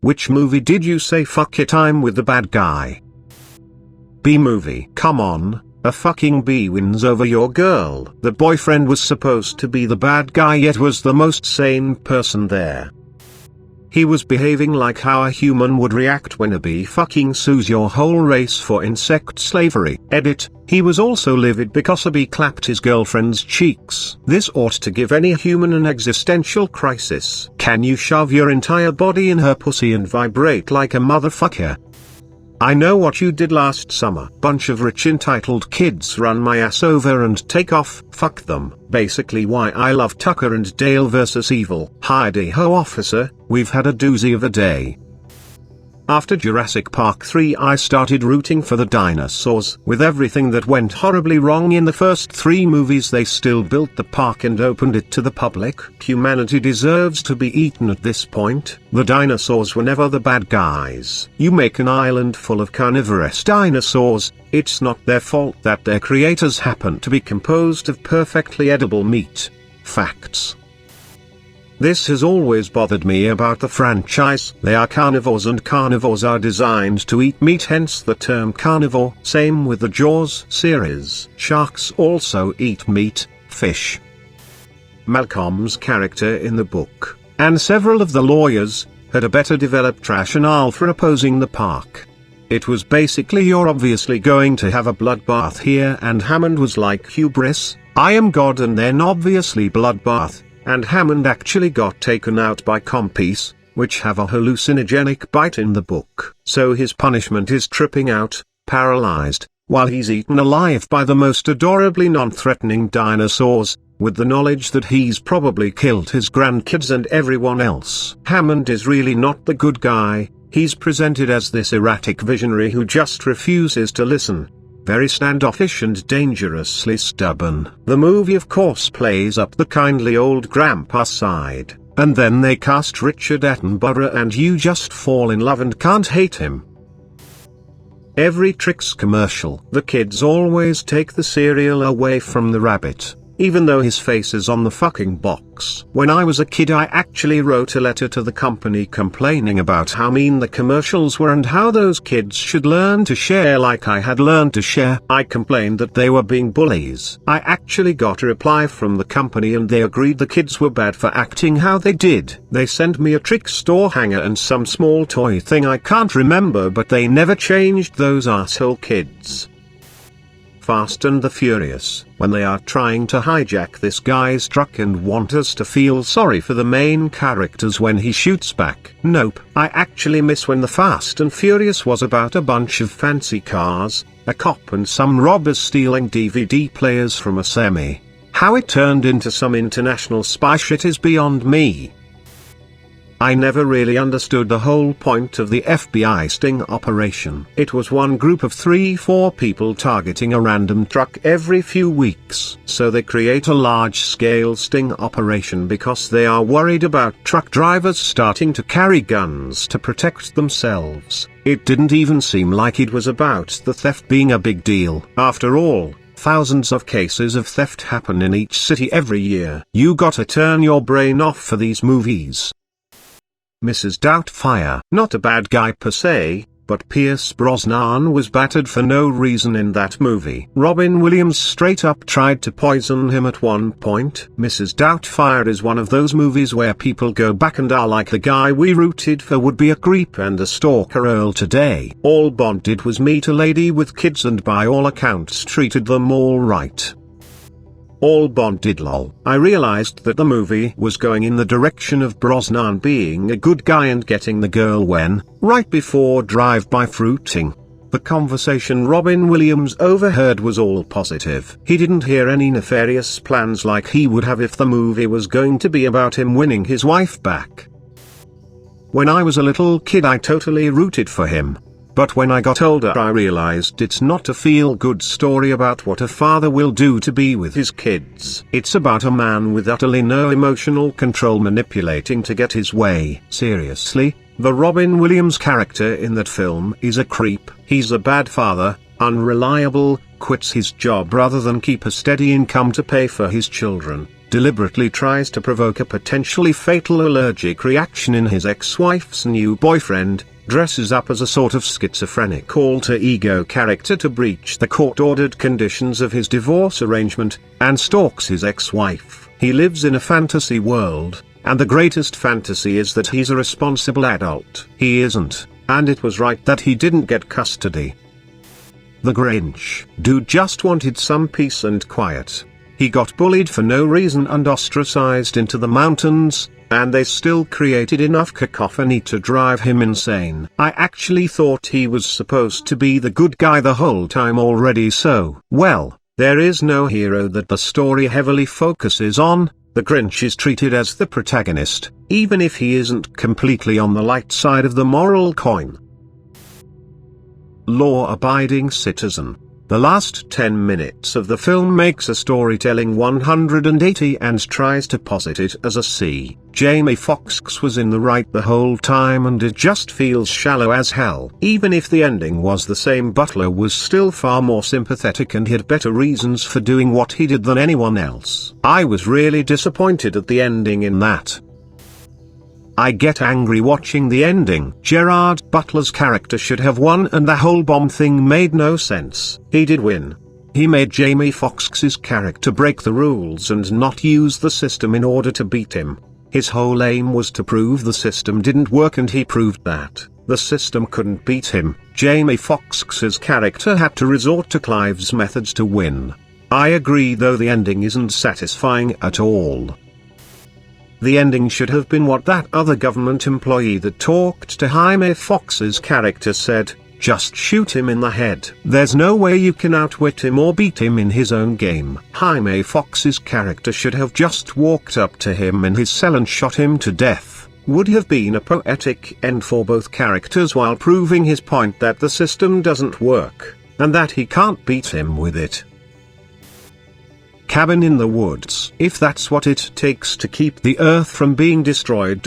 Which movie did you say fuck it I'm with the bad guy? B movie. Come on, a fucking B wins over your girl. The boyfriend was supposed to be the bad guy yet was the most sane person there. He was behaving like how a human would react when a bee fucking sues your whole race for insect slavery. Edit, he was also livid because a bee clapped his girlfriend's cheeks. This ought to give any human an existential crisis. Can you shove your entire body in her pussy and vibrate like a motherfucker? I know what you did last summer. Bunch of rich entitled kids run my ass over and take off. Fuck them. Basically why I love Tucker and Dale vs. Evil. Hi-de-ho officer, we've had a doozy of a day. After Jurassic Park 3 I started rooting for the dinosaurs. With everything that went horribly wrong in the first 3 movies they still built the park and opened it to the public. Humanity deserves to be eaten at this point. The dinosaurs were never the bad guys. You make an island full of carnivorous dinosaurs, it's not their fault that their creators happen to be composed of perfectly edible meat. Facts. This has always bothered me about the franchise. They are carnivores and carnivores are designed to eat meat, hence the term carnivore. Same with the Jaws series. Sharks also eat meat, fish. Malcolm's character in the book, and several of the lawyers, had a better developed rationale for opposing the park. It was basically you're obviously going to have a bloodbath here and Hammond was like hubris, I am God and then obviously bloodbath. And Hammond actually got taken out by compies, which have a hallucinogenic bite in the book. So his punishment is tripping out, paralyzed, while he's eaten alive by the most adorably non-threatening dinosaurs, with the knowledge that he's probably killed his grandkids and everyone else. Hammond is really not the good guy, he's presented as this erratic visionary who just refuses to listen. Very standoffish and dangerously stubborn. The movie of course plays up the kindly old grandpa side, and then they cast Richard Attenborough and you just fall in love and can't hate him. Every Trix commercial. The kids always take the cereal away from the rabbit, even though his face is on the fucking box. When I was a kid I actually wrote a letter to the company complaining about how mean the commercials were and how those kids should learn to share like I had learned to share. I complained that they were being bullies. I actually got a reply from the company and they agreed the kids were bad for acting how they did. They sent me a Trix store hanger and some small toy thing I can't remember, but they never changed those asshole kids. Fast and the Furious, when they are trying to hijack this guy's truck and want us to feel sorry for the main characters when he shoots back. Nope, I actually miss when the Fast and Furious was about a bunch of fancy cars, a cop and some robbers stealing DVD players from a semi. How it turned into some international spy shit is beyond me. I never really understood the whole point of the FBI sting operation. It was one group of 3-4 people targeting a random truck every few weeks. So they create a large-scale sting operation because they are worried about truck drivers starting to carry guns to protect themselves. It didn't even seem like it was about the theft being a big deal. After all, thousands of cases of theft happen in each city every year. You gotta turn your brain off for these movies. Mrs. Doubtfire. Not a bad guy per se, but Pierce Brosnan was battered for no reason in that movie. Robin Williams straight up tried to poison him at one point. Mrs. Doubtfire is one of those movies where people go back and are like the guy we rooted for would be a creep and a stalker Earl today. All Bond did was meet a lady with kids and by all accounts treated them all right. All Bond did lol. I realized that the movie was going in the direction of Brosnan being a good guy and getting the girl when, right before drive-by fruiting. The conversation Robin Williams overheard was all positive. He didn't hear any nefarious plans like he would have if the movie was going to be about him winning his wife back. When I was a little kid I totally rooted for him. But when I got older I realized it's not a feel-good story about what a father will do to be with his kids. It's about a man with utterly no emotional control manipulating to get his way. Seriously, the Robin Williams character in that film is a creep. He's a bad father, unreliable, quits his job rather than keep a steady income to pay for his children, deliberately tries to provoke a potentially fatal allergic reaction in his ex-wife's new boyfriend, dresses up as a sort of schizophrenic alter ego character to breach the court-ordered conditions of his divorce arrangement, and stalks his ex-wife. He lives in a fantasy world, and the greatest fantasy is that he's a responsible adult. He isn't, and it was right that he didn't get custody. The Grinch. Dude just wanted some peace and quiet. He got bullied for no reason and ostracized into the mountains, and they still created enough cacophony to drive him insane. I actually thought he was supposed to be the good guy the whole time already, so, well, there is no hero that the story heavily focuses on. The Grinch is treated as the protagonist, even if he isn't completely on the light side of the moral coin. Law-abiding citizen. The last 10 minutes of the film makes a storytelling 180 and tries to posit it as a C. Jamie Foxx was in the right the whole time and it just feels shallow as hell. Even if the ending was the same, Butler was still far more sympathetic and had better reasons for doing what he did than anyone else. I was really disappointed at the ending in that. I get angry watching the ending. Gerard Butler's character should have won and the whole bomb thing made no sense. He did win. He made Jamie Foxx's character break the rules and not use the system in order to beat him. His whole aim was to prove the system didn't work and he proved that the system couldn't beat him. Jamie Foxx's character had to resort to Clive's methods to win. I agree, though the ending isn't satisfying at all. The ending should have been what that other government employee that talked to Jaime Foxx's character said: just shoot him in the head. There's no way you can outwit him or beat him in his own game. Jaime Foxx's character should have just walked up to him in his cell and shot him to death. Would have been a poetic end for both characters while proving his point that the system doesn't work, and that he can't beat him with it. Cabin in the woods. If that's what it takes to keep the earth from being destroyed.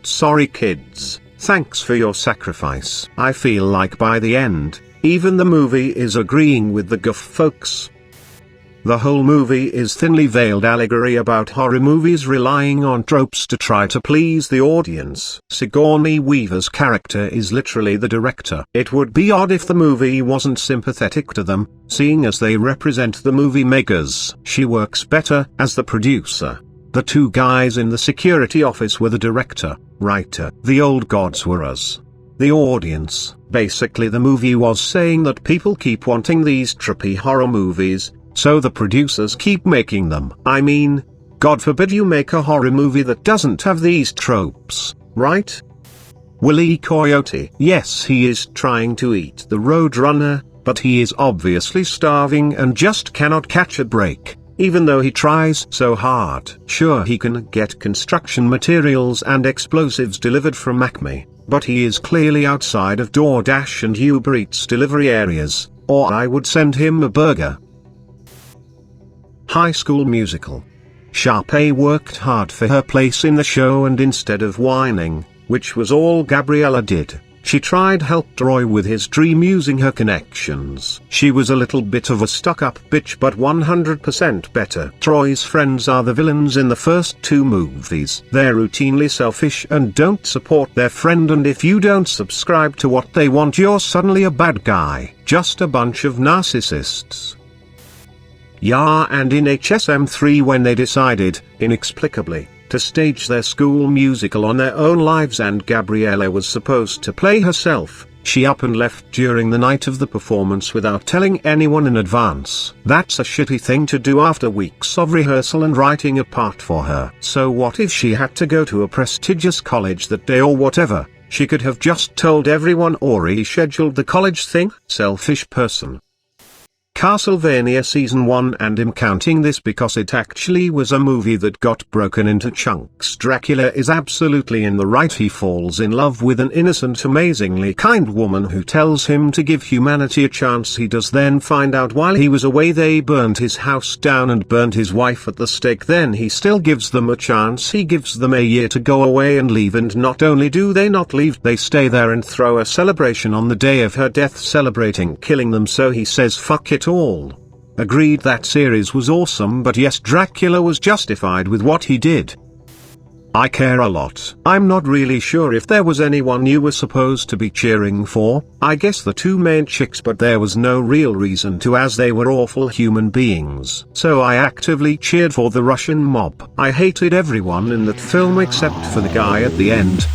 Sorry kids, thanks for your sacrifice. I feel like by the end, even the movie is agreeing with the Guff folks. The whole movie is thinly veiled allegory about horror movies relying on tropes to try to please the audience. Sigourney Weaver's character is literally the director. It would be odd if the movie wasn't sympathetic to them, seeing as they represent the movie makers. She works better as the producer. The two guys in the security office were the director, writer. The old gods were us, the audience. Basically the movie was saying that people keep wanting these trippy horror movies, so the producers keep making them. I mean, God forbid you make a horror movie that doesn't have these tropes, right? Wile E. Coyote. Yes, he is trying to eat the Roadrunner, but he is obviously starving and just cannot catch a break, even though he tries so hard. Sure, he can get construction materials and explosives delivered from Acme, but he is clearly outside of DoorDash and Uber Eats delivery areas, or I would send him a burger. High School Musical. Sharpay worked hard for her place in the show, and instead of whining, which was all Gabriella did, she tried helped Roy with his dream using her connections. She was a little bit of a stuck-up bitch, but 100% better. Troy's friends are the villains in the first two movies. They're routinely selfish and don't support their friend, and if you don't subscribe to what they want, you're suddenly a bad guy. Just a bunch of narcissists. Yeah, and in HSM3 when they decided, inexplicably, to stage their school musical on their own lives and Gabriella was supposed to play herself, she up and left during the night of the performance without telling anyone in advance. That's a shitty thing to do after weeks of rehearsal and writing a part for her. So what if she had to go to a prestigious college that day or whatever? She could have just told everyone or rescheduled the college thing. Selfish person. Castlevania Season 1, and I'm counting this because it actually was a movie that got broken into chunks. Dracula is absolutely in the right. He falls in love with an innocent, amazingly kind woman who tells him to give humanity a chance. He does then find out while he was away they burned his house down and burned his wife at the stake. Then he still gives them a chance. He gives them a year to go away and leave, and not only do they not leave, they stay there and throw a celebration on the day of her death celebrating killing them. So he says fuck it all. Agreed that series was awesome, but yes, Dracula was justified with what he did. I care a lot. I'm not really sure if there was anyone you were supposed to be cheering for. I guess the two main chicks, but there was no real reason to, as they were awful human beings. So I actively cheered for the Russian mob. I hated everyone in that film except for the guy at the end.